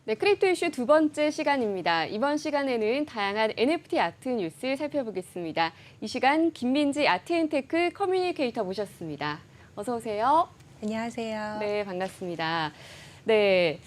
네, 크립토 이슈 두 번째 시간입니다. 이번 시간에는 다양한 NFT 아트 뉴스 살펴보겠습니다. 이 시간 김민지 아트앤테크 커뮤니케이터 모셨습니다. 어서 오세요. 안녕하세요. 네, 반갑습니다. 네,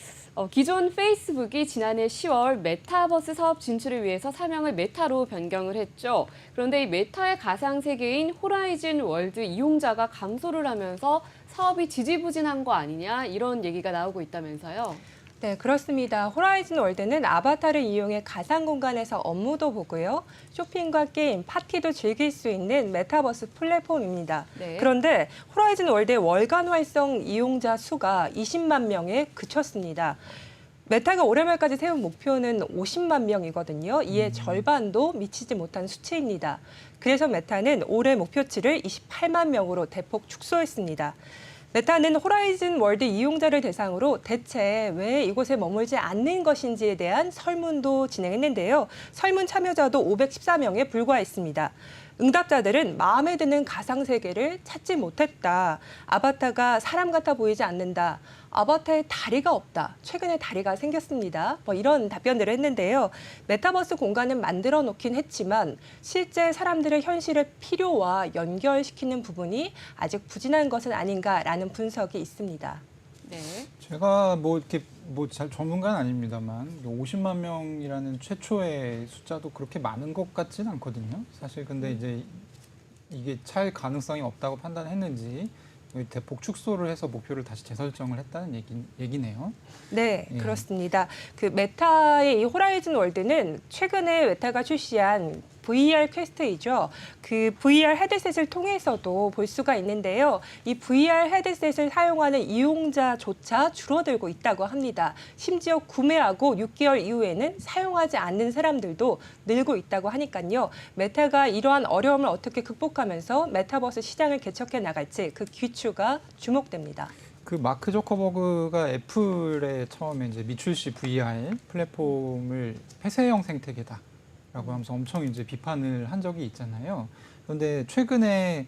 기존 페이스북이 지난해 10월 메타버스 사업 진출을 위해서 사명을 메타로 변경을 했죠. 그런데 이 메타의 가상세계인 호라이즌 월드 이용자가 감소를 하면서 사업이 지지부진한 거 아니냐 이런 얘기가 나오고 있다면서요. 네, 그렇습니다. 호라이즌 월드는 아바타를 이용해 가상 공간에서 업무도 보고요. 쇼핑과 게임, 파티도 즐길 수 있는 메타버스 플랫폼입니다. 네. 그런데 호라이즌 월드의 월간 활성 이용자 수가 20만 명에 그쳤습니다. 메타가 올해 말까지 세운 목표는 50만 명이거든요. 이에 절반도 미치지 못한 수치입니다. 그래서 메타는 올해 목표치를 28만 명으로 대폭 축소했습니다. 메타는 호라이즌 월드 이용자를 대상으로 대체 왜 이곳에 머물지 않는 것인지에 대한 설문도 진행했는데요. 설문 참여자도 514명에 불과했습니다. 응답자들은 마음에 드는 가상세계를 찾지 못했다. 아바타가 사람 같아 보이지 않는다. 아바타에 다리가 없다. 최근에 다리가 생겼습니다. 이런 답변들을 했는데요. 메타버스 공간은 만들어 놓긴 했지만 실제 사람들의 현실의 필요와 연결시키는 부분이 아직 부진한 것은 아닌가라는 분석이 있습니다. 네. 제가 이렇게 잘 전문가는 아닙니다만 50만 명이라는 최초의 숫자도 그렇게 많은 것 같지는 않거든요. 사실 근데 이제 이게 찰 가능성이 없다고 판단했는지 대폭 축소를 해서 목표를 다시 재설정을 했다는 얘기네요. 네, 예. 그렇습니다. 그 메타의 이 호라이즌 월드는 최근에 메타가 출시한 VR 퀘스트이죠. 그 VR 헤드셋을 통해서도 볼 수가 있는데요. 이 VR 헤드셋을 사용하는 이용자조차 줄어들고 있다고 합니다. 심지어 구매하고 6개월 이후에는 사용하지 않는 사람들도 늘고 있다고 하니까요. 메타가 이러한 어려움을 어떻게 극복하면서 메타버스 시장을 개척해 나갈지 그 귀추가 주목됩니다. 그 마크 저커버그가 애플에 처음에 이제 미출시 VR 플랫폼을 폐쇄형 생태계다. 라고 하면서 엄청 이제 비판을 한 적이 있잖아요. 그런데 최근에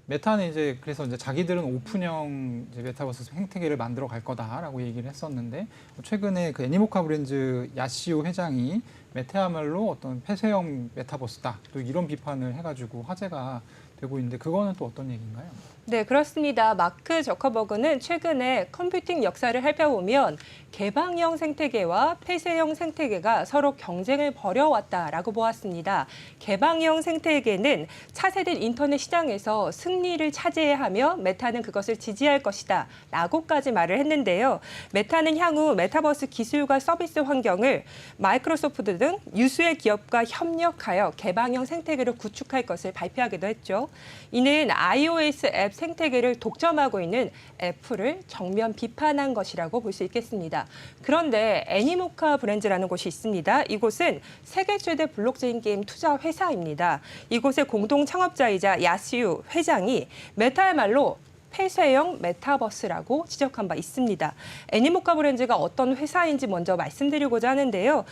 메타는 이제 그래서 이제 자기들은 오픈형 이제 메타버스 생태계를 만들어 갈 거다라고 얘기를 했었는데 최근에 그 애니모카 브랜드 야시오 회장이 메타야말로 어떤 폐쇄형 메타버스다 또 이런 비판을 해가지고 화제가 되고 있는데 그거는 또 어떤 얘기인가요? 네, 그렇습니다. 마크 저커버그는 최근에 컴퓨팅 역사를 살펴보면 개방형 생태계와 폐쇄형 생태계가 서로 경쟁을 벌여왔다라고 보았습니다. 개방형 생태계는 차세대 인터넷 시장에서 승리를 차지해야 하며 메타는 그것을 지지할 것이다 라고까지 말을 했는데요. 메타는 향후 메타버스 기술과 서비스 환경을 마이크로소프트 등 유수의 기업과 협력하여 개방형 생태계를 구축할 것을 발표하기도 했죠. 이는 iOS 앱 생태계를 독점하고 있는 애플을 정면 비판한 것이라고 볼 수 있겠습니다. 그런데 애니모카 브랜드라는 곳이 있습니다. 이곳은 세계 최대 블록체인 게임 투자 회사입니다. 이곳의 공동 창업자이자 야시우 회장이 메타야말로 폐쇄형 메타버스라고 지적한 바 있습니다. 애니모카 브랜드가 어떤 회사인지 먼저 말씀드리고자 하는데요.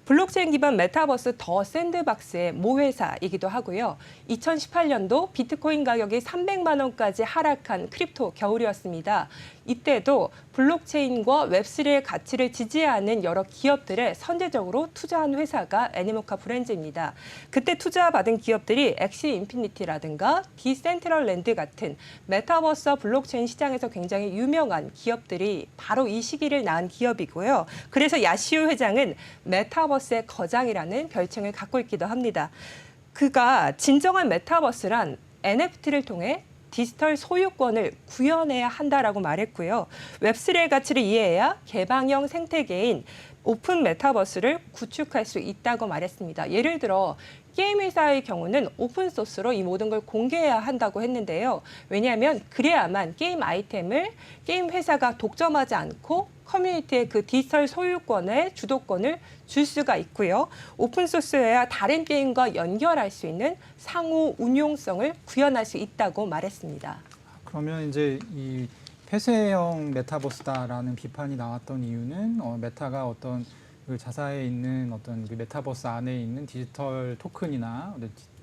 블록체인 기반 메타버스 더 샌드박스의 모회사이기도 하고요. 2018년도 비트코인 가격이 300만 원까지 하락한 크립토 겨울이었습니다. 이때도 블록체인과 웹3의 가치를 지지하는 여러 기업들에 선제적으로 투자한 회사가 애니모카 브랜드입니다. 그때 투자받은 기업들이 엑시 인피니티라든가 디센트럴랜드 같은 메타버스와 블록체인 시장에서 굉장히 유명한 기업들이 바로 이 시기를 낳은 기업이고요. 그래서 야시오 회장은 메타버스의 거장이라는 별칭을 갖고 있기도 합니다. 그가 진정한 메타버스란 NFT를 통해 디지털 소유권을 구현해야 한다라고 말했고요. 웹3의 가치를 이해해야 개방형 생태계인 오픈 메타버스를 구축할 수 있다고 말했습니다. 예를 들어 게임 회사의 경우는 오픈소스로 이 모든 걸 공개해야 한다고 했는데요. 왜냐하면 그래야만 게임 아이템을 게임 회사가 독점하지 않고 커뮤니티의 그 디지털 소유권의 주도권을 줄 수가 있고요. 오픈소스여야 다른 게임과 연결할 수 있는 상호 운용성을 구현할 수 있다고 말했습니다. 그러면 이제 이 폐쇄형 메타버스다라는 비판이 나왔던 이유는 메타가 어떤 그 자사에 있는 어떤 그 메타버스 안에 있는 디지털 토큰이나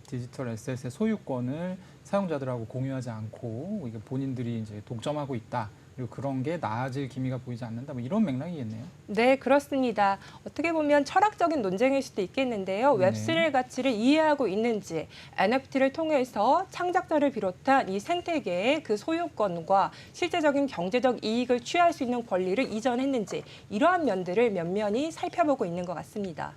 디지털 에셋의 소유권을 사용자들하고 공유하지 않고 이게 본인들이 이제 독점하고 있다. 그리고 그런 게 나아질 기미가 보이지 않는다. 뭐 이런 맥락이겠네요. 네, 그렇습니다. 어떻게 보면 철학적인 논쟁일 수도 있겠는데요. 네. 웹3의 가치를 이해하고 있는지, NFT를 통해서 창작자를 비롯한 이 생태계의 그 소유권과 실제적인 경제적 이익을 취할 수 있는 권리를 이전했는지 이러한 면들을 면면히 살펴보고 있는 것 같습니다.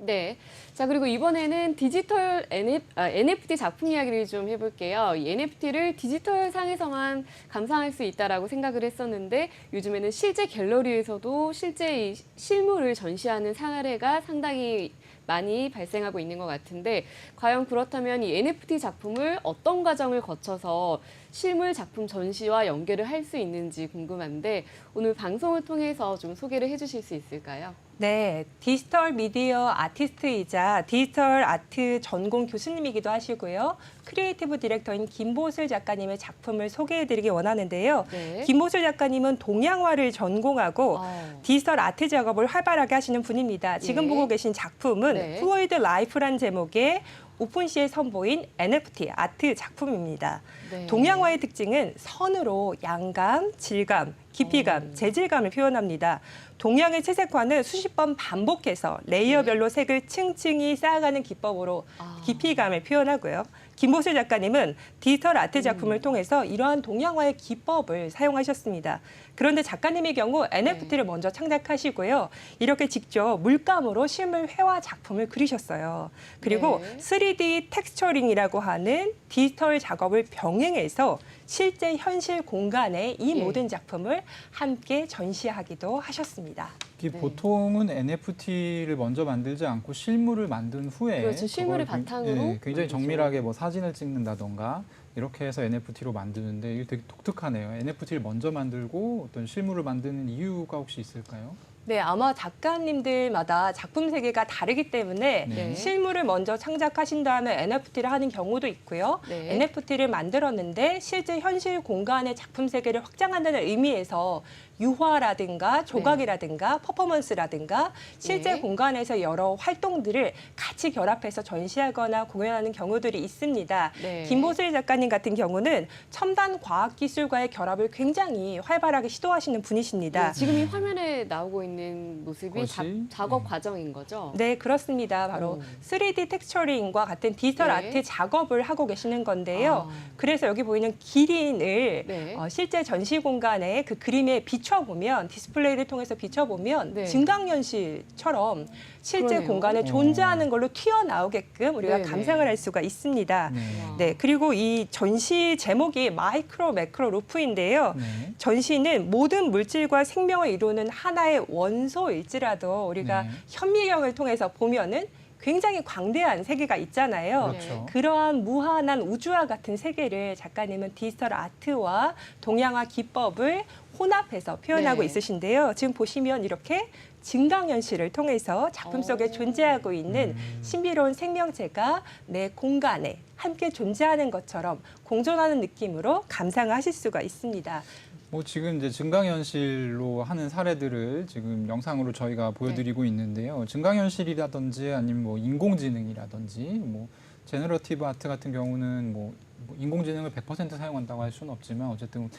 네. 자, 그리고 이번에는 디지털 NFT 작품 이야기를 좀 해볼게요. 이 NFT를 디지털 상에서만 감상할 수 있다라고 생각을 했었는데 요즘에는 실제 갤러리에서도 실제 이 실물을 전시하는 사례가 상당히 많이 발생하고 있는 것 같은데 과연 그렇다면 이 NFT 작품을 어떤 과정을 거쳐서 실물 작품 전시와 연계를 할 수 있는지 궁금한데 오늘 방송을 통해서 좀 소개를 해주실 수 있을까요? 네, 디지털 미디어 아티스트이자 디지털 아트 전공 교수님이기도 하시고요. 크리에이티브 디렉터인 김보슬 작가님의 작품을 소개해드리기 원하는데요. 네. 김보슬 작가님은 동양화를 전공하고 디지털 아트 작업을 활발하게 하시는 분입니다. 지금 네. 보고 계신 작품은 네. 플로이드 라이프란 제목의 오픈시에 선보인 NFT 아트 작품입니다. 네. 동양화의 특징은 선으로 양감, 질감, 깊이감, 재질감을 표현합니다. 동양의 채색화는 수십 번 반복해서 레이어별로 색을 층층이 쌓아가는 기법으로 깊이감을 표현하고요. 김보슬 작가님은 디지털 아트 작품을 통해서 이러한 동양화의 기법을 사용하셨습니다. 그런데 작가님의 경우 NFT를 먼저 창작하시고요. 이렇게 직접 물감으로 실물 회화 작품을 그리셨어요. 그리고 네. 3D 텍스처링이라고 하는 디지털 작업을 병행해서 실제 현실 공간에 이 예. 모든 작품을 함께 전시하기도 하셨습니다. 이게 네. 보통은 NFT를 먼저 만들지 않고 실물을 만든 후에 그렇죠. 실물을 그걸 바탕으로 굉장히 만들죠. 정밀하게 뭐 사진을 찍는다던가 이렇게 해서 NFT로 만드는데 이게 되게 독특하네요. NFT를 먼저 만들고 어떤 실물을 만드는 이유가 혹시 있을까요? 네, 아마 작가님들마다 작품 세계가 다르기 때문에 네. 실물을 먼저 창작하신 다음에 NFT를 하는 경우도 있고요. 네. NFT를 만들었는데 실제 현실 공간의 작품 세계를 확장한다는 의미에서 유화라든가 조각이라든가 퍼포먼스라든가 실제 네. 공간에서 여러 활동들을 같이 결합해서 전시하거나 공연하는 경우들이 있습니다. 네. 김보슬 작가님 같은 경우는 첨단 과학 기술과의 결합을 굉장히 활발하게 시도하시는 분이십니다. 네, 지금 이 화면에 나오고 있는 모습이 그것이? 작업 과정인 거죠? 네, 그렇습니다. 바로 오. 3D 텍스처링과 같은 디지털 네. 아트 작업을 하고 계시는 건데요. 아. 그래서 여기 보이는 기린을 네. 실제 전시 공간에 그 그림에 비춰보면 디스플레이를 통해서 비춰보면 네. 증강현실처럼 실제 그러네요. 공간에 존재하는 걸로 튀어나오게끔 우리가 네네. 감상을 할 수가 있습니다. 네. 와. 네, 그리고 이 전시 제목이 마이크로 매크로 루프인데요. 네. 전시는 모든 물질과 생명을 이루는 하나의 원소일지라도 우리가 네. 현미경을 통해서 보면은 굉장히 광대한 세계가 있잖아요. 그렇죠. 그러한 무한한 우주와 같은 세계를 작가님은 디지털 아트와 동양화 기법을 혼합해서 표현하고 네. 있으신데요. 지금 보시면 이렇게 증강현실을 통해서 작품 속에 존재하고 있는 신비로운 생명체가 내 공간에 함께 존재하는 것처럼 공존하는 느낌으로 감상을 하실 수가 있습니다. 뭐 지금 이제 증강현실로 하는 사례들을 지금 영상으로 저희가 보여드리고 있는데요. 증강현실이라든지 아니면 뭐 인공지능이라든지 뭐 제너러티브 아트 같은 경우는 뭐 인공지능을 100% 사용한다고 할 수는 없지만 어쨌든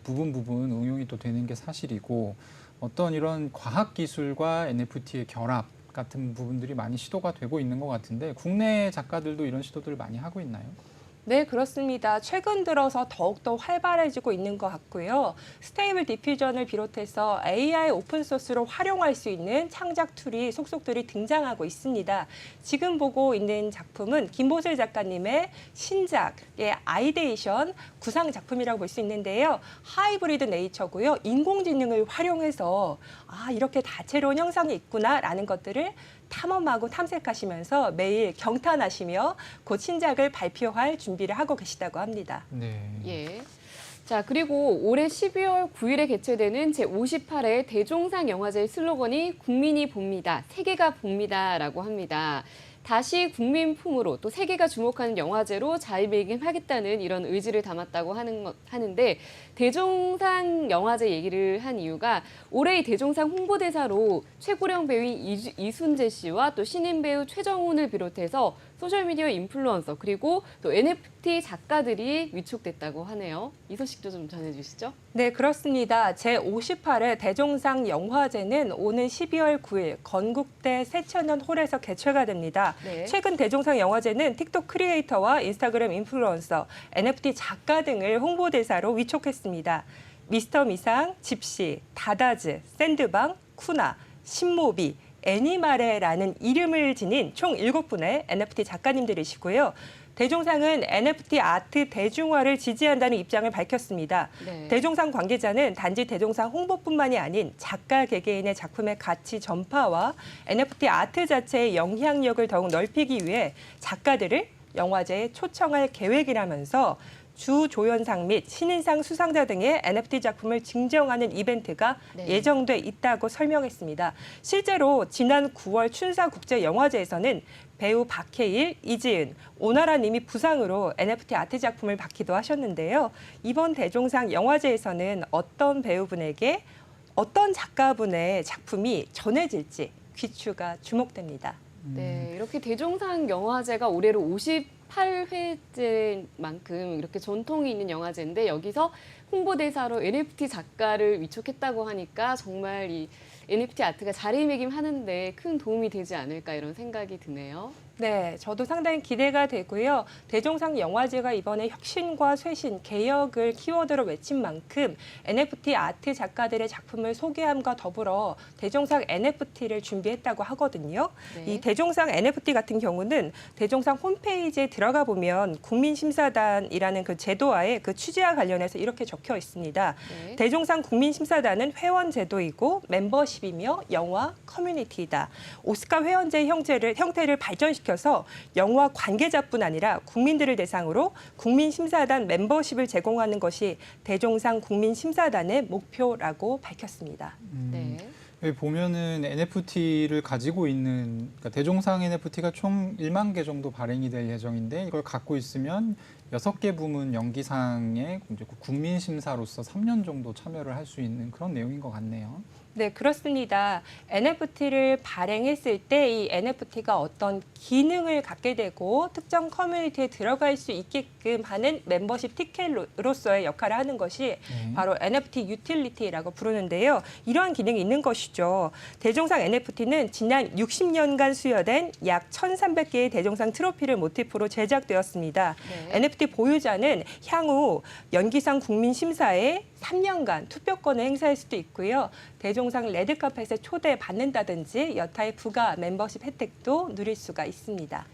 부분 응용이 또 되는 게 사실이고 어떤 이런 과학기술과 NFT의 결합 같은 부분들이 많이 시도가 되고 있는 것 같은데 국내 작가들도 이런 시도들을 많이 하고 있나요? 네, 그렇습니다. 최근 들어서 더욱더 활발해지고 있는 것 같고요. 스테이블 디퓨전을 비롯해서 AI 오픈소스로 활용할 수 있는 창작 툴이 속속들이 등장하고 있습니다. 지금 보고 있는 작품은 김보슬 작가님의 신작의 아이데이션 구상 작품이라고 볼 수 있는데요. 하이브리드 네이처고요. 인공지능을 활용해서 이렇게 다채로운 형상이 있구나라는 것들을 탐험하고 탐색하시면서 매일 경탄하시며 곧 신작을 발표할 준비를 하고 계시다고 합니다. 네. 예. 자, 그리고 올해 12월 9일에 개최되는 제58회 대종상 영화제의 슬로건이 국민이 봅니다. 세계가 봅니다라고 합니다. 다시 국민 품으로 또 세계가 주목하는 영화제로 자리매김하겠다는 이런 의지를 담았다고 하는데 대종상 영화제 얘기를 한 이유가 올해 이 대종상 홍보대사로 최고령 배우인 이순재 씨와 또 신인 배우 최정훈을 비롯해서 소셜미디어 인플루언서 그리고 또 NFT 작가들이 위촉됐다고 하네요. 이 소식도 좀 전해주시죠. 네, 그렇습니다. 제58회 대종상 영화제는 오는 12월 9일 건국대 새천년 홀에서 개최가 됩니다. 네. 최근 대종상 영화제는 틱톡 크리에이터와 인스타그램 인플루언서, NFT 작가 등을 홍보대사로 위촉했습니다. 미스터 미상, 집시, 다다즈, 샌드방, 쿠나, 신모비, 애니마레라는 이름을 지닌 총 7분의 NFT 작가님들이시고요. 대종상은 NFT 아트 대중화를 지지한다는 입장을 밝혔습니다. 네. 대종상 관계자는 단지 대종상 홍보뿐만이 아닌 작가 개개인의 작품의 가치 전파와 NFT 아트 자체의 영향력을 더욱 넓히기 위해 작가들을 영화제에 초청할 계획이라면서 주조연상 및 신인상 수상자 등의 NFT 작품을 증정하는 이벤트가 네. 예정돼 있다고 설명했습니다. 실제로 지난 9월 춘사국제영화제에서는 배우 박해일, 이지은, 오나라 님이 부상으로 NFT 아트 작품을 받기도 하셨는데요. 이번 대종상 영화제에서는 어떤 배우분에게 어떤 작가분의 작품이 전해질지 귀추가 주목됩니다. 네, 이렇게 대종상 영화제가 올해로 58회째인 만큼 이렇게 전통이 있는 영화제인데 여기서 홍보대사로 NFT 작가를 위촉했다고 하니까 정말 이 NFT 아트가 자리매김하는데 큰 도움이 되지 않을까 이런 생각이 드네요. 네, 저도 상당히 기대가 되고요. 대종상 영화제가 이번에 혁신과 쇄신, 개혁을 키워드로 외친 만큼 NFT 아트 작가들의 작품을 소개함과 더불어 대종상 NFT를 준비했다고 하거든요. 네. 이 대종상 NFT 같은 경우는 대종상 홈페이지에 들어가 보면 국민심사단이라는 그 제도와의 그 취지와 관련해서 이렇게 적혀 있습니다. 네. 대종상 국민심사단은 회원 제도이고 멤버십이며 영화 커뮤니티이다. 오스카 회원제 형태를 발전시켜서 영화 관계자뿐 아니라 국민들을 대상으로 국민심사단 멤버십을 제공하는 것이 대종상 국민심사단의 목표라고 밝혔습니다. 네. 여기 보면은 NFT를 가지고 있는 그러니까 대종상 NFT가 총 1만 개 정도 발행이 될 예정인데 이걸 갖고 있으면 6개 부문 연기상에 이제 국민 심사로서 3년 정도 참여를 할 수 있는 그런 내용인 것 같네요. 네, 그렇습니다. NFT를 발행했을 때 이 NFT가 어떤 기능을 갖게 되고 특정 커뮤니티에 들어갈 수 있게끔 하는 멤버십 티켓으로서의 역할을 하는 것이 바로 NFT 유틸리티라고 부르는데요. 이러한 기능이 있는 것이죠. 대종상 NFT는 지난 60년간 수여된 약 1,300개의 대종상 트로피를 모티프로 제작되었습니다. 네. NFT 보유자는 향후 연기상 국민심사에 3년간 투표권을 행사할 수도 있고요. 대종상 레드카펫에 초대받는다든지 여타의 부가 멤버십 혜택도 누릴 수가 있습니다.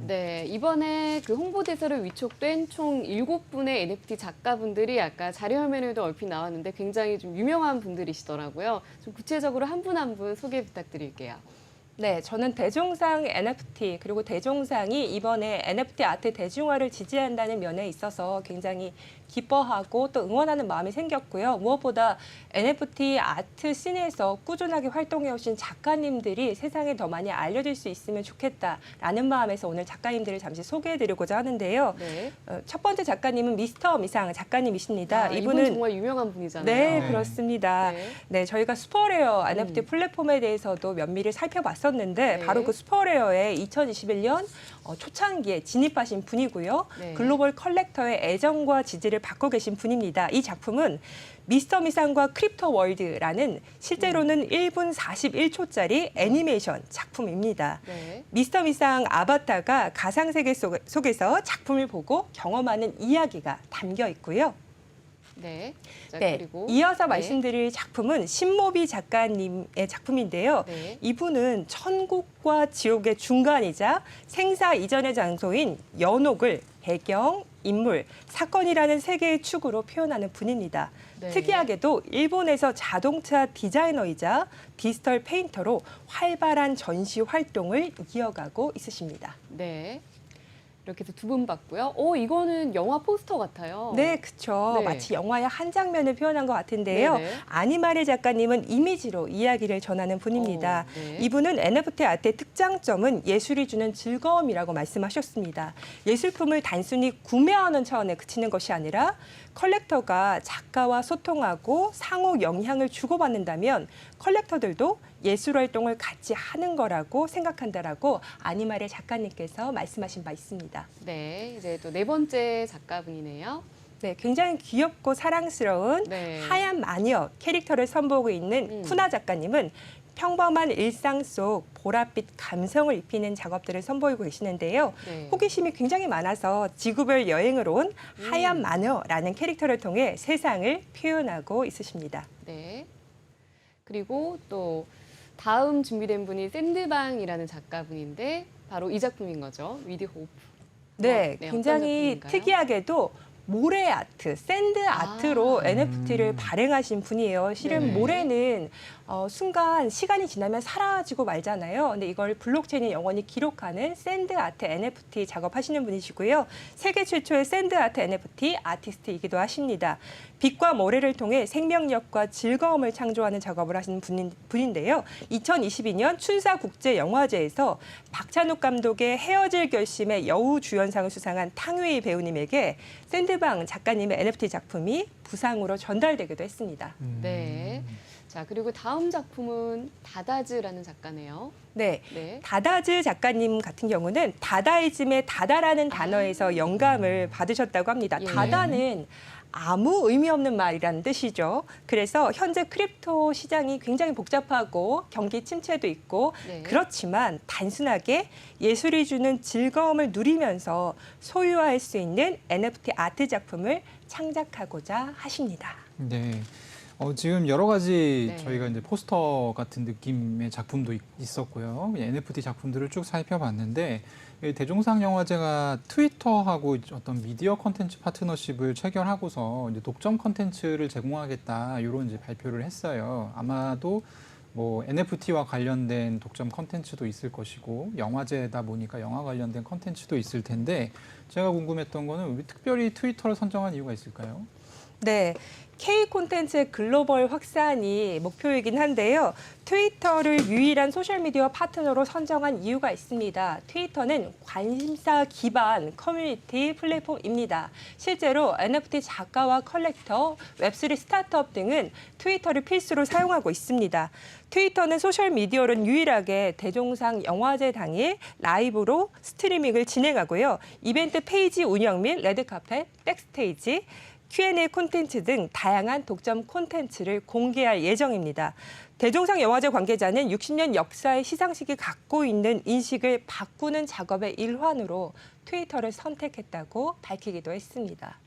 네, 이번에 그 홍보대사로 위촉된 총 7분의 NFT 작가분들이 아까 자료화면에도 얼핏 나왔는데 굉장히 좀 유명한 분들이시더라고요. 좀 구체적으로 한 분 한 분 소개 부탁드릴게요. 네, 저는 대종상 NFT 그리고 대종상이 이번에 NFT 아트 대중화를 지지한다는 면에 있어서 굉장히 기뻐하고 또 응원하는 마음이 생겼고요. 무엇보다 NFT 아트 씬에서 꾸준하게 활동해 오신 작가님들이 세상에 더 많이 알려질 수 있으면 좋겠다라는 마음에서 오늘 작가님들을 잠시 소개해드리고자 하는데요. 네. 첫 번째 작가님은 미스터 미상 작가님이십니다. 아, 이분 정말 유명한 분이잖아요. 네, 네. 그렇습니다. 네. 네, 저희가 슈퍼레어 NFT 플랫폼에 대해서도 면밀히 살펴봤었는데 네. 바로 그 슈퍼레어의 2021년 초창기에 진입하신 분이고요. 네. 글로벌 컬렉터의 애정과 지지를 받고 계신 분입니다. 이 작품은 미스터 미상과 크립토 월드라는 실제로는 1분 41초짜리 애니메이션 작품입니다. 네. 미스터 미상 아바타가 가상세계 속에서 작품을 보고 경험하는 이야기가 담겨 있고요. 네. 자, 네, 그리고 이어서 네. 말씀드릴 작품은 신모비 작가님의 작품인데요. 네. 이분은 천국과 지옥의 중간이자 생사 이전의 장소인 연옥을 배경, 인물, 사건이라는 세 개의 축으로 표현하는 분입니다. 네. 특이하게도 일본에서 자동차 디자이너이자 디지털 페인터로 활발한 전시 활동을 이어가고 있으십니다. 네. 이렇게 해서 두 분 봤고요. 이거는 영화 포스터 같아요. 네, 그렇죠. 네. 마치 영화의 한 장면을 표현한 것 같은데요. 네네. 아니마레 작가님은 이미지로 이야기를 전하는 분입니다. 네. 이분은 NFT 아트의 특장점은 예술이 주는 즐거움이라고 말씀하셨습니다. 예술품을 단순히 구매하는 차원에 그치는 것이 아니라 컬렉터가 작가와 소통하고 상호 영향을 주고받는다면 컬렉터들도 예술 활동을 같이 하는 거라고 생각한다라고 아니말의 작가님께서 말씀하신 바 있습니다. 네, 이제 또 네 번째 작가분이네요. 네, 굉장히 귀엽고 사랑스러운 네. 하얀 마녀 캐릭터를 선보이고 있는 쿠나 작가님은 평범한 일상 속 보랏빛 감성을 입히는 작업들을 선보이고 계시는데요. 네. 호기심이 굉장히 많아서 지구별 여행을 온 하얀 마녀라는 캐릭터를 통해 세상을 표현하고 있으십니다. 네. 그리고 또 다음 준비된 분이 샌드방이라는 작가분인데 바로 이 작품인 거죠. 위드 호프. 네, 어떤 굉장히 작품인가요? 특이하게도 모래 아트, 샌드 아트로 NFT를 발행하신 분이에요. 실은 네. 모래는 순간 시간이 지나면 사라지고 말잖아요. 근데 이걸 블록체인에 영원히 기록하는 샌드 아트 NFT 작업하시는 분이시고요. 세계 최초의 샌드 아트 NFT 아티스트이기도 하십니다. 빛과 모래를 통해 생명력과 즐거움을 창조하는 작업을 하시는 분인데요. 2022년 춘사국제영화제에서 박찬욱 감독의 헤어질 결심의 여우주연상을 수상한 탕웨이 배우님에게 샌드방 작가님의 NFT 작품이 부상으로 전달되기도 했습니다. 네. 자, 그리고 다음 작품은 다다즈라는 작가네요. 네. 네. 다다즈 작가님 같은 경우는 다다이즘의 다다라는 단어에서 영감을 받으셨다고 합니다. 예. 다다는 아무 의미 없는 말이라는 뜻이죠. 그래서 현재 크립토 시장이 굉장히 복잡하고 경기 침체도 있고 네. 그렇지만 단순하게 예술이 주는 즐거움을 누리면서 소유할 수 있는 NFT 아트 작품을 창작하고자 하십니다. 네. 지금 여러 가지 네. 저희가 이제 포스터 같은 느낌의 작품도 있었고요. NFT 작품들을 쭉 살펴봤는데 이 대종상 영화제가 트위터하고 어떤 미디어 컨텐츠 파트너십을 체결하고서 이제 독점 컨텐츠를 제공하겠다 이런 이제 발표를 했어요. 아마도 뭐 NFT와 관련된 독점 컨텐츠도 있을 것이고 영화제다 보니까 영화 관련된 컨텐츠도 있을 텐데 제가 궁금했던 거는 왜 특별히 트위터를 선정한 이유가 있을까요? 네. K 콘텐츠의 글로벌 확산이 목표이긴 한데요. 트위터를 유일한 소셜미디어 파트너로 선정한 이유가 있습니다. 트위터는 관심사 기반 커뮤니티 플랫폼입니다. 실제로 NFT 작가와 컬렉터, 웹3 스타트업 등은 트위터를 필수로 사용하고 있습니다. 트위터는 소셜미디어로는 유일하게 대종상 영화제 당일 라이브로 스트리밍을 진행하고요. 이벤트 페이지 운영 및 레드카펫, 백스테이지, Q&A 콘텐츠 등 다양한 독점 콘텐츠를 공개할 예정입니다. 대종상 영화제 관계자는 60년 역사의 시상식이 갖고 있는 인식을 바꾸는 작업의 일환으로 트위터를 선택했다고 밝히기도 했습니다.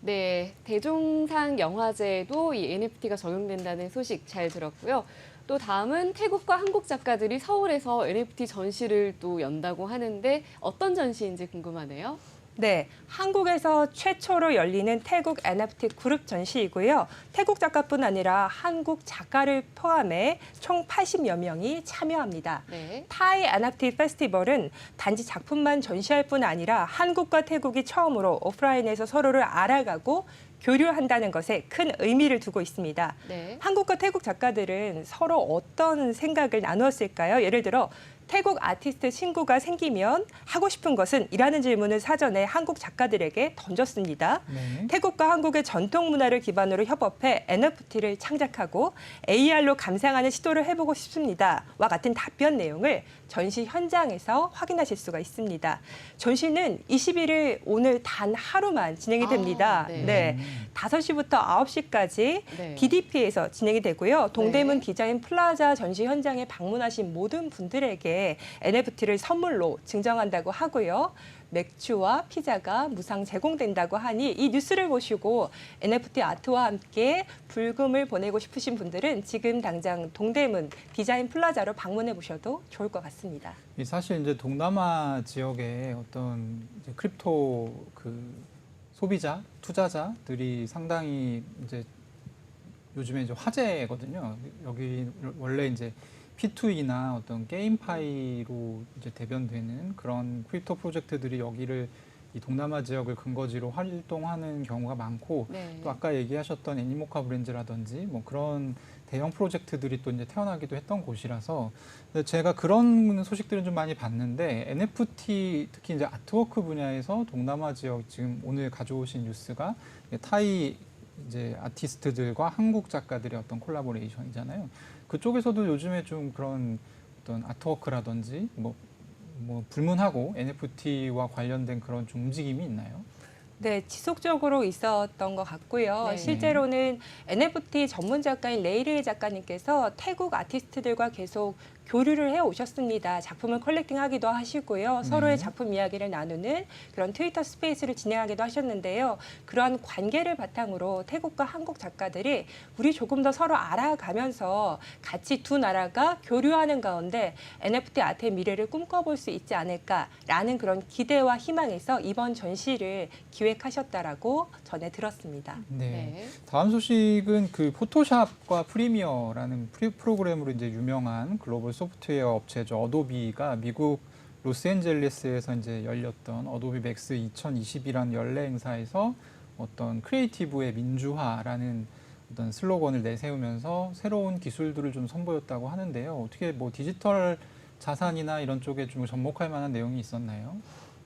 네, 대종상 영화제에도 이 NFT가 적용된다는 소식 잘 들었고요. 또 다음은 태국과 한국 작가들이 서울에서 NFT 전시를 또 연다고 하는데 어떤 전시인지 궁금하네요. 네, 한국에서 최초로 열리는 태국 NFT 그룹 전시이고요. 태국 작가뿐 아니라 한국 작가를 포함해 총 80여 명이 참여합니다. 네. 타이 NFT 페스티벌은 단지 작품만 전시할 뿐 아니라 한국과 태국이 처음으로 오프라인에서 서로를 알아가고 교류한다는 것에 큰 의미를 두고 있습니다. 네. 한국과 태국 작가들은 서로 어떤 생각을 나누었을까요? 예를 들어 태국 아티스트 친구가 생기면 하고 싶은 것은? 이라는 질문을 사전에 한국 작가들에게 던졌습니다. 네. 태국과 한국의 전통 문화를 기반으로 협업해 NFT를 창작하고 AR로 감상하는 시도를 해보고 싶습니다. 와 같은 답변 내용을 전시 현장에서 확인하실 수가 있습니다. 전시는 21일 오늘 단 하루만 진행이 됩니다. 네. 네. 5시부터 9시까지 네. DDP에서 진행이 되고요. 동대문 네. 디자인 플라자 전시 현장에 방문하신 모든 분들에게 NFT를 선물로 증정한다고 하고요. 맥주와 피자가 무상 제공된다고 하니 이 뉴스를 보시고 NFT 아트와 함께 불금을 보내고 싶으신 분들은 지금 당장 동대문 디자인 플라자로 방문해 보셔도 좋을 것 같습니다. 사실 이제 동남아 지역의 어떤 이제 크립토 소비자, 투자자들이 상당히 이제 요즘에 이제 화제거든요. 여기 원래 이제 P2E나 어떤 게임파이로 이제 대변되는 그런 크립토 프로젝트들이 여기를 이 동남아 지역을 근거지로 활동하는 경우가 많고 네. 또 아까 얘기하셨던 애니모카 브랜드라든지 뭐 그런 대형 프로젝트들이 또 이제 태어나기도 했던 곳이라서 제가 그런 소식들은 좀 많이 봤는데 NFT 특히 이제 아트워크 분야에서 동남아 지역 지금 오늘 가져오신 뉴스가 타이 이제 아티스트들과 한국 작가들의 어떤 콜라보레이션이잖아요. 그쪽에서도 요즘에 좀 그런 어떤 아트워크라든지 뭐 불문하고 NFT와 관련된 그런 좀 움직임이 있나요? 네, 지속적으로 있었던 것 같고요. 네. 실제로는 NFT 전문 작가인 레이리 작가님께서 태국 아티스트들과 계속 교류를 해 오셨습니다. 작품을 컬렉팅하기도 하시고요. 서로의 작품 이야기를 나누는 그런 트위터 스페이스를 진행하기도 하셨는데요. 그러한 관계를 바탕으로 태국과 한국 작가들이 우리 조금 더 서로 알아가면서 같이 두 나라가 교류하는 가운데 NFT 아트의 미래를 꿈꿔볼 수 있지 않을까라는 그런 기대와 희망에서 이번 전시를 기획하셨다라고 전해 들었습니다. 네. 네. 다음 소식은 그 포토샵과 프리미어라는 프로그램으로 이제 유명한 글로벌 소프트웨어 업체죠. 어도비가 미국 로스앤젤레스에서 이제 열렸던 어도비 맥스 2020이라는 연례 행사에서 어떤 크리에이티브의 민주화라는 어떤 슬로건을 내세우면서 새로운 기술들을 좀 선보였다고 하는데요. 어떻게 뭐 디지털 자산이나 이런 쪽에 좀 접목할 만한 내용이 있었나요?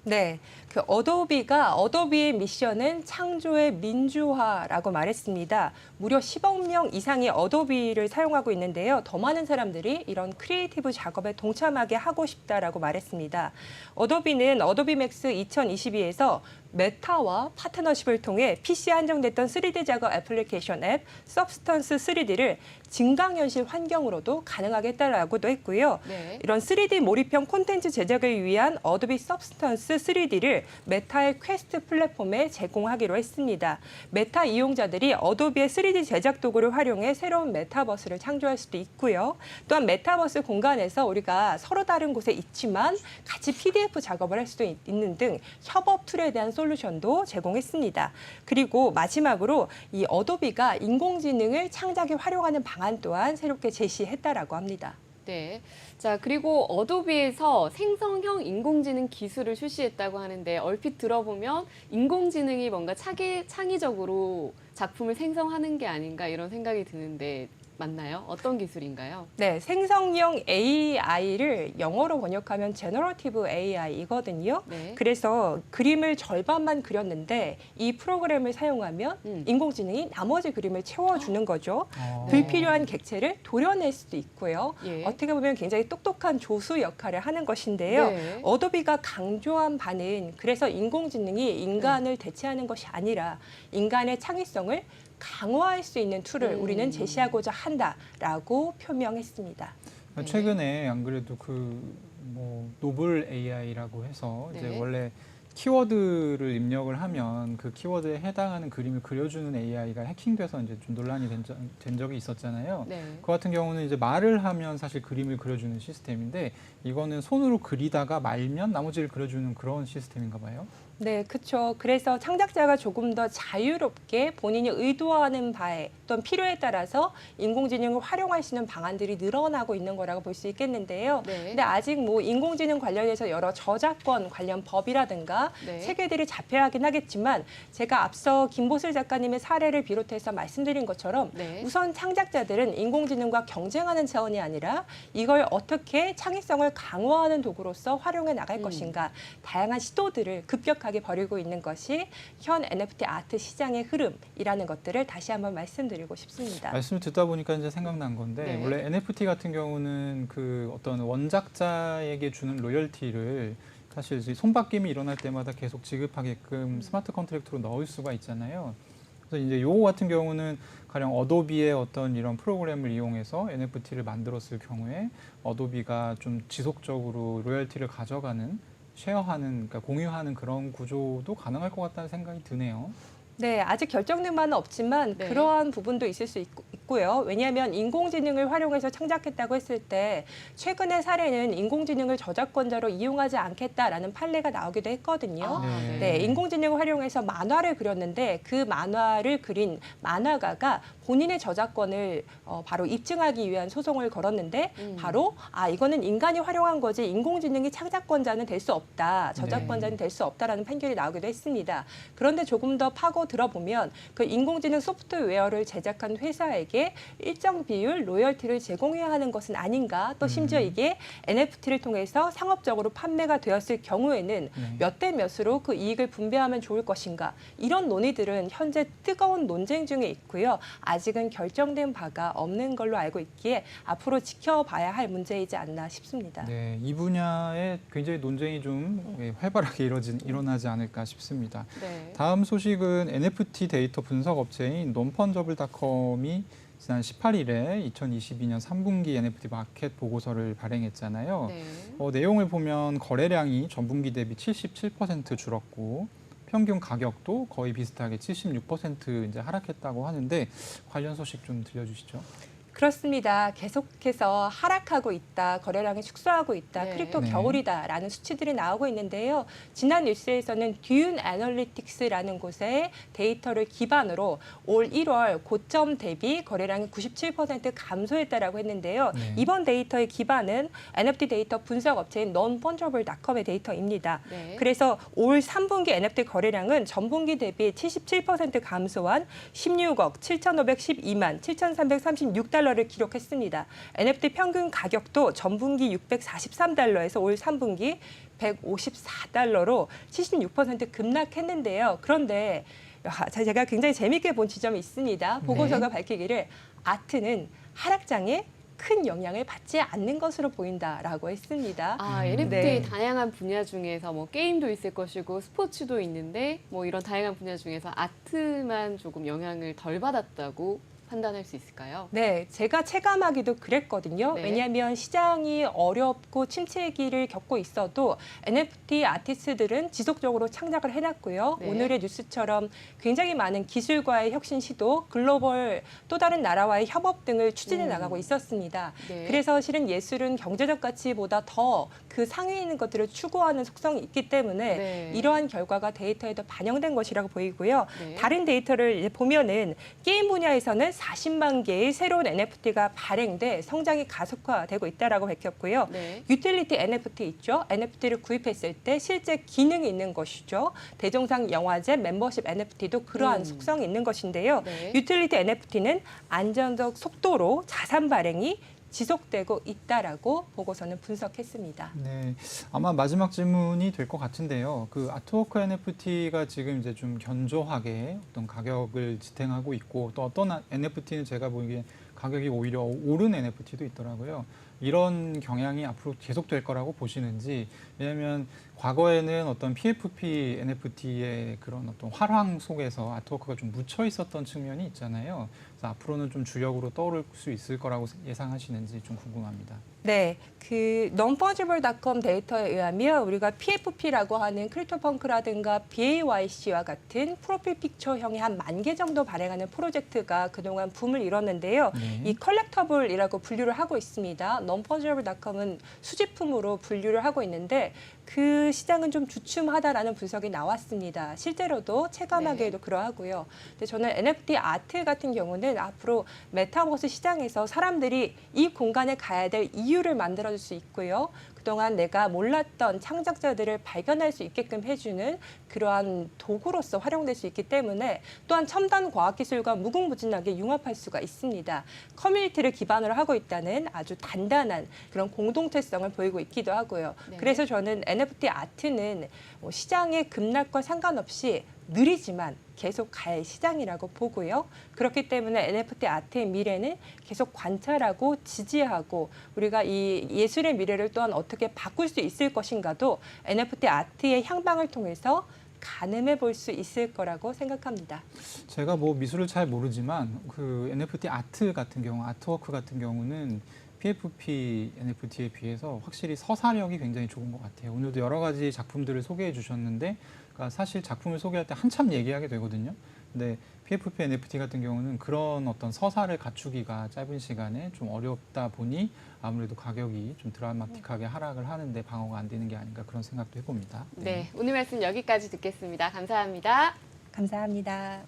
네, 그 어도비가 어도비의 미션은 창조의 민주화라고 말했습니다. 무려 10억 명 이상이 어도비를 사용하고 있는데요. 더 많은 사람들이 이런 크리에이티브 작업에 동참하게 하고 싶다라고 말했습니다. 어도비는 어도비 맥스 2022에서 메타와 파트너십을 통해 PC에 한정됐던 3D 작업 애플리케이션 앱 서브스턴스 3D를 증강현실 환경으로도 가능하게 했다라고도 했고요. 네. 이런 3D 몰입형 콘텐츠 제작을 위한 어도비 서브스턴스 3D를 메타의 퀘스트 플랫폼에 제공하기로 했습니다. 메타 이용자들이 어도비의 3D 제작 도구를 활용해 새로운 메타버스를 창조할 수도 있고요. 또한 메타버스 공간에서 우리가 서로 다른 곳에 있지만 같이 PDF 작업을 할 수도 있는 등 협업 툴에 대한 솔루션도 제공했습니다. 그리고 마지막으로 이 어도비가 인공지능을 창작에 활용하는 방안 또한 새롭게 제시했다라고 합니다. 네. 자, 그리고 어도비에서 생성형 인공지능 기술을 출시했다고 하는데 얼핏 들어보면 인공지능이 뭔가 창의적으로 작품을 생성하는 게 아닌가 이런 생각이 드는데 맞나요? 어떤 기술인가요? 네, 생성형 AI를 영어로 번역하면 제너러티브 AI이거든요. 네. 그래서 그림을 절반만 그렸는데 이 프로그램을 사용하면 인공지능이 나머지 그림을 채워주는 거죠. 불필요한 객체를 도려낼 수도 있고요. 예. 어떻게 보면 굉장히 똑똑한 조수 역할을 하는 것인데요. 네. 어도비가 강조한 바는 그래서 인공지능이 인간을 대체하는 것이 아니라 인간의 창의성을 강화할 수 있는 툴을 우리는 제시하고자 한다라고 표명했습니다. 네. 최근에 안 그래도 그 뭐 노블 AI라고 해서 이제 네. 원래 키워드를 입력을 하면 그 키워드에 해당하는 그림을 그려주는 AI가 해킹돼서 이제 좀 논란이 된 적이 있었잖아요. 네. 그 같은 경우는 이제 말을 하면 사실 그림을 그려주는 시스템인데 이거는 손으로 그리다가 말면 나머지를 그려주는 그런 시스템인가 봐요. 네, 그렇죠. 그래서 창작자가 조금 더 자유롭게 본인이 의도하는 바에 또는 필요에 따라서 인공지능을 활용할 수 있는 방안들이 늘어나고 있는 거라고 볼 수 있겠는데요. 네. 근데 아직 뭐 인공지능 관련해서 여러 저작권 관련 법이라든가 네. 체계들이 잡혀야 하긴 하겠지만 제가 앞서 김보슬 작가님의 사례를 비롯해서 말씀드린 것처럼 네. 우선 창작자들은 인공지능과 경쟁하는 차원이 아니라 이걸 어떻게 창의성을 강화하는 도구로서 활용해 나갈 것인가 다양한 시도들을 급격하게 벌이고 있는 것이 현 NFT 아트 시장의 흐름이라는 것들을 다시 한번 말씀드리고 싶습니다. 말씀을 듣다 보니까 이제 생각난 건데 네. 원래 NFT 같은 경우는 그 어떤 원작자에게 주는 로열티를 사실 이제 손바뀜이 일어날 때마다 계속 지급하게끔 스마트 컨트랙트로 넣을 수가 있잖아요. 그래서 이제 요거 같은 경우는 가령 어도비의 어떤 이런 프로그램을 이용해서 NFT를 만들었을 경우에 어도비가 좀 지속적으로 로열티를 가져가는 쉐어하는, 그러니까 공유하는 그런 구조도 가능할 것 같다는 생각이 드네요. 네, 아직 결정된 바는 없지만 네. 그러한 부분도 있을 수 있고 없고요. 왜냐하면 인공지능을 활용해서 창작했다고 했을 때 최근의 사례는 인공지능을 저작권자로 이용하지 않겠다라는 판례가 나오기도 했거든요. 아, 네, 인공지능을 활용해서 만화를 그렸는데 그 만화를 그린 만화가가 본인의 저작권을 바로 입증하기 위한 소송을 걸었는데 바로 이거는 인간이 활용한 거지 인공지능이 창작권자는 될 수 없다, 저작권자는 될 수 없다라는 판결이 나오기도 했습니다. 그런데 조금 더 파고 들어보면 그 인공지능 소프트웨어를 제작한 회사에게 일정 비율 로열티를 제공해야 하는 것은 아닌가, 또 심지어 이게 NFT를 통해서 상업적으로 판매가 되었을 경우에는 몇 대 몇으로 그 이익을 분배하면 좋을 것인가, 이런 논의들은 현재 뜨거운 논쟁 중에 있고요. 아직은 결정된 바가 없는 걸로 알고 있기에 앞으로 지켜봐야 할 문제이지 않나 싶습니다. 네, 이 분야에 굉장히 논쟁이 좀 활발하게 일어나지 않을까 싶습니다. 네. 다음 소식은 NFT 데이터 분석 업체인 논펀저블닷컴이 지난 18일에 2022년 3분기 NFT 마켓 보고서를 발행했잖아요. 네. 내용을 보면 거래량이 전분기 대비 77% 줄었고 평균 가격도 거의 비슷하게 76% 이제 하락했다고 하는데 관련 소식 좀 들려주시죠. 그렇습니다. 계속해서 하락하고 있다, 거래량이 축소하고 있다, 네. 크립토 네. 겨울이다라는 수치들이 나오고 있는데요. 지난 뉴스에서는 듀운 애널리틱스라는 곳의 데이터를 기반으로 올 1월 고점 대비 거래량이 97% 감소했다라고 했는데요. 네. 이번 데이터의 기반은 NFT 데이터 분석 업체인 non-fungible.com의 데이터입니다. 네. 그래서 올 3분기 NFT 거래량은 전분기 대비 77% 감소한 16억 7,512만 7,336달러를 기록했습니다. NFT 평균 가격도 전분기 643달러에서 올 3분기 154달러로 76% 급락했는데요. 그런데 제가 굉장히 재밌게 본 지점이 있습니다. 보고서가 밝히기를 아트는 하락장에 큰 영향을 받지 않는 것으로 보인다라고 했습니다. NFT 네. 다양한 분야 중에서 뭐 게임도 있을 것이고 스포츠도 있는데 뭐 이런 다양한 분야 중에서 아트만 조금 영향을 덜 받았다고 판단할 수 있을까요? 네, 제가 체감하기도 그랬거든요. 네. 왜냐하면 시장이 어렵고 침체기를 겪고 있어도 NFT 아티스트들은 지속적으로 창작을 해놨고요. 네. 오늘의 뉴스처럼 굉장히 많은 기술과의 혁신 시도, 글로벌 또 다른 나라와의 협업 등을 추진해 나가고 있었습니다. 네. 그래서 실은 예술은 경제적 가치보다 더 그 상위에 있는 것들을 추구하는 속성이 있기 때문에 네. 이러한 결과가 데이터에도 반영된 것이라고 보이고요. 네. 다른 데이터를 이제 보면은 게임 분야에서는 40만 개의 새로운 NFT가 발행돼 성장이 가속화되고 있다라고 밝혔고요. 네. 유틸리티 NFT 있죠. NFT를 구입했을 때 실제 기능이 있는 것이죠. 대종상 영화제 멤버십 NFT도 그러한 속성이 있는 것인데요. 네. 유틸리티 NFT는 안정적 속도로 자산 발행이 지속되고 있다라고 보고서는 분석했습니다. 네, 아마 마지막 질문이 될 것 같은데요. 그 아트워크 NFT가 지금 이제 좀 견조하게 어떤 가격을 지탱하고 있고 또 어떤 NFT는 제가 보기에 가격이 오히려 오른 NFT도 있더라고요. 이런 경향이 앞으로 계속될 거라고 보시는지, 왜냐하면 과거에는 어떤 PFP NFT의 그런 어떤 활황 속에서 아트워크가 좀 묻혀 있었던 측면이 있잖아요. 그래서 앞으로는 좀 주력으로 떠오를 수 있을 거라고 예상하시는지 좀 궁금합니다. 네, 그 non-fungible.com 데이터에 의하면 우리가 PFP라고 하는 크립토펑크라든가 BAYC와 같은 프로필 픽처형의 한 10,000개 정도 발행하는 프로젝트가 그동안 붐을 이뤘는데요. 네. 이 컬렉터블이라고 분류를 하고 있습니다. non-fungible.com은 수집품으로 분류를 하고 있는데 그 시장은 좀 주춤하다라는 분석이 나왔습니다. 실제로도 체감하기에도 그러하고요. 근데 저는 NFT 아트 같은 경우는 앞으로 메타버스 시장에서 사람들이 이 공간에 가야 될 이유를 만들어줄 수 있고요. 그동안 내가 몰랐던 창작자들을 발견할 수 있게끔 해주는 그러한 도구로서 활용될 수 있기 때문에 또한 첨단 과학기술과 무궁무진하게 융합할 수가 있습니다. 커뮤니티를 기반으로 하고 있다는 아주 단단한 그런 공동체성을 보이고 있기도 하고요. 네. 그래서 저는 NFT 아트는 시장의 급락과 상관없이 느리지만 계속 갈 시장이라고 보고요. 그렇기 때문에 NFT 아트의 미래는 계속 관찰하고 지지하고 우리가 이 예술의 미래를 또한 어떻게 바꿀 수 있을 것인가도 NFT 아트의 향방을 통해서 가늠해 볼 수 있을 거라고 생각합니다. 제가 뭐 미술을 잘 모르지만 그 NFT 아트 같은 경우, 아트워크 같은 경우는 PFP NFT에 비해서 확실히 서사력이 굉장히 좋은 것 같아요. 오늘도 여러 가지 작품들을 소개해 주셨는데, 그러니까 사실 작품을 소개할 때 한참 얘기하게 되거든요. 근데 PFP NFT 같은 경우는 그런 어떤 서사를 갖추기가 짧은 시간에 좀 어렵다 보니 아무래도 가격이 좀 드라마틱하게 하락을 하는데 방어가 안 되는 게 아닌가 그런 생각도 해봅니다. 네, 오늘 말씀 여기까지 듣겠습니다. 감사합니다. 감사합니다.